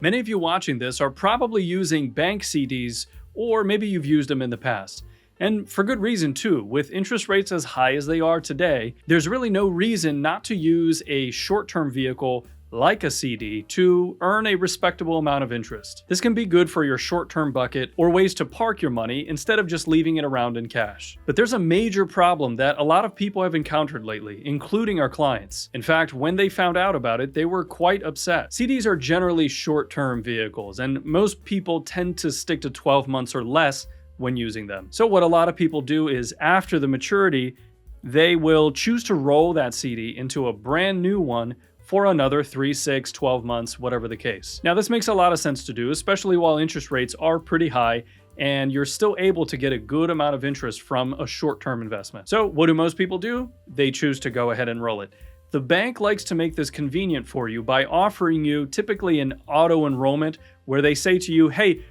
Many of you watching this are probably using bank CDs, or maybe you've used them in the past. And for good reason too. With interest rates as high as they are today, there's really no reason not to use a short-term vehicle like a CD to earn a respectable amount of interest. This can be good for your short-term bucket or ways to park your money instead of just leaving it around in cash. But there's a major problem that a lot of people have encountered lately, including our clients. In fact, when they found out about it, they were quite upset. CDs are generally short-term vehicles, and most people tend to stick to 12 months or less when using them. So what a lot of people do is after the maturity, they will choose to roll that CD into a brand new one for another 3, 6, 12 months, whatever the case. Now, this makes a lot of sense to do, especially while interest rates are pretty high and you're still able to get a good amount of interest from a short-term investment. So what do most people do? They choose to go ahead and roll it. The bank likes to make this convenient for you by offering you typically an auto-enrollment where they say to you, hey,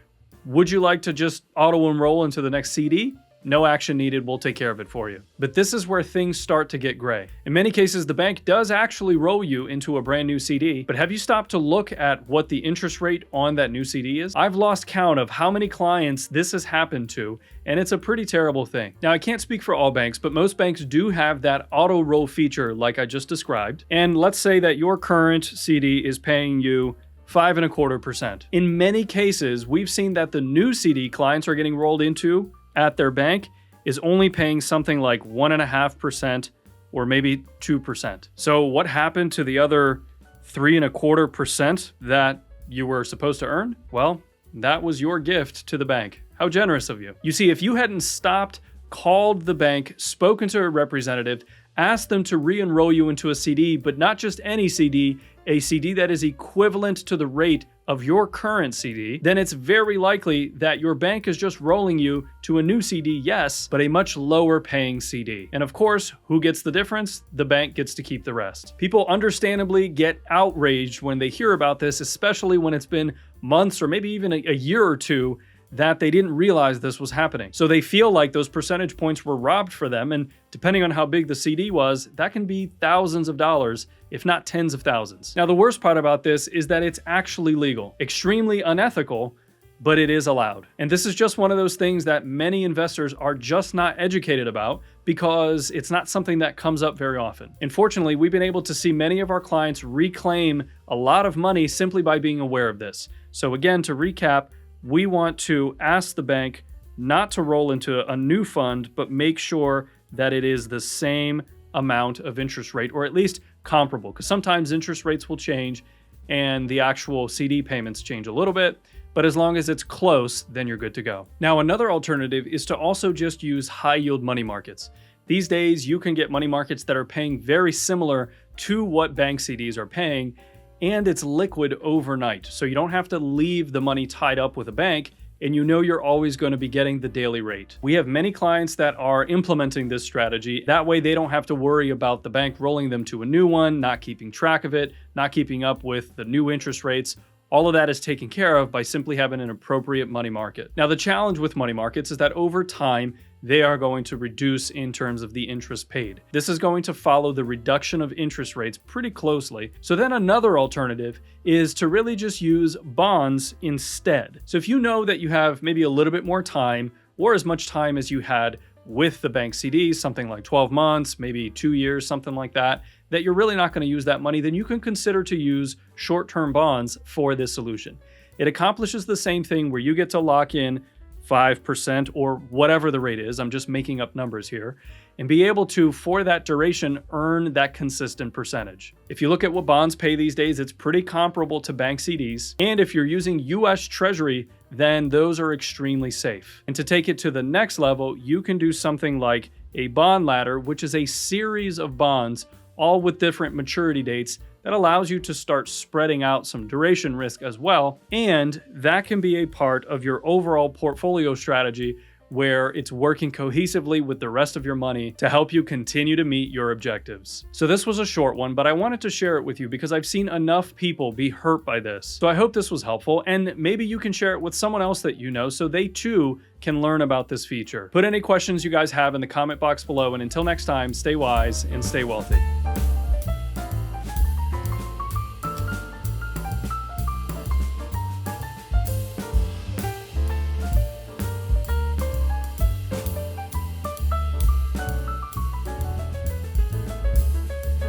would you like to just auto-enroll into the next CD? No action needed, we'll take care of it for you. But this is where things start to get gray. In many cases, the bank does actually roll you into a brand new CD, but have you stopped to look at what the interest rate on that new CD is? I've lost count of how many clients this has happened to, and it's a pretty terrible thing. Now, I can't speak for all banks, but most banks do have that auto roll feature like I just described. And let's say that your current CD is paying you 5.25%. In many cases, we've seen that the new CD clients are getting rolled into at their bank is only paying something like 1.5% or maybe 2%. So what happened to the other 3.25% that you were supposed to earn? Well, that was your gift to the bank. How generous of you. You see, if you hadn't stopped, called the bank, spoken to a representative, asked them to re-enroll you into a CD, but not just any CD, a CD that is equivalent to the rate of your current CD, then it's very likely that your bank is just rolling you to a new CD, yes, but a much lower paying CD. And of course, who gets the difference? The bank gets to keep the rest. People understandably get outraged when they hear about this, especially when it's been months or maybe even a year or two that they didn't realize this was happening. So they feel like those percentage points were robbed for them, and depending on how big the CD was, that can be thousands of dollars, if not tens of thousands. Now, the worst part about this is that it's actually legal. Extremely unethical, but it is allowed. And this is just one of those things that many investors are just not educated about because it's not something that comes up very often. Unfortunately, we've been able to see many of our clients reclaim a lot of money simply by being aware of this. So again, to recap, we want to ask the bank not to roll into a new fund, but make sure that it is the same amount of interest rate, or at least comparable, because sometimes interest rates will change and the actual CD payments change a little bit, but as long as it's close, then you're good to go. Now, another alternative is to also just use high yield money markets. These days, you can get money markets that are paying very similar to what bank CDs are paying, and it's liquid overnight. So you don't have to leave the money tied up with a bank, and you know you're always going to be getting the daily rate. We have many clients that are implementing this strategy. That way they don't have to worry about the bank rolling them to a new one, not keeping track of it, not keeping up with the new interest rates. All of that is taken care of by simply having an appropriate money market. Now, the challenge with money markets is that over time, they are going to reduce in terms of the interest paid. This is going to follow the reduction of interest rates pretty closely. So then another alternative is to really just use bonds instead. So if you know that you have maybe a little bit more time or as much time as you had with the bank CDs, something like 12 months, maybe 2 years, something like that, that you're really not going to use that money, then you can consider to use short-term bonds for this solution. It accomplishes the same thing where you get to lock in 5% or whatever the rate is, I'm just making up numbers here, and be able to, for that duration, earn that consistent percentage. If you look at what bonds pay these days, it's pretty comparable to bank CDs. And if you're using US Treasury, then those are extremely safe. And to take it to the next level, you can do something like a bond ladder, which is a series of bonds, all with different maturity dates, that allows you to start spreading out some duration risk as well. And that can be a part of your overall portfolio strategy where it's working cohesively with the rest of your money to help you continue to meet your objectives. So this was a short one, but I wanted to share it with you because I've seen enough people be hurt by this. So I hope this was helpful, and maybe you can share it with someone else that you know so they too can learn about this feature. Put any questions you guys have in the comment box below, and until next time, stay wise and stay wealthy.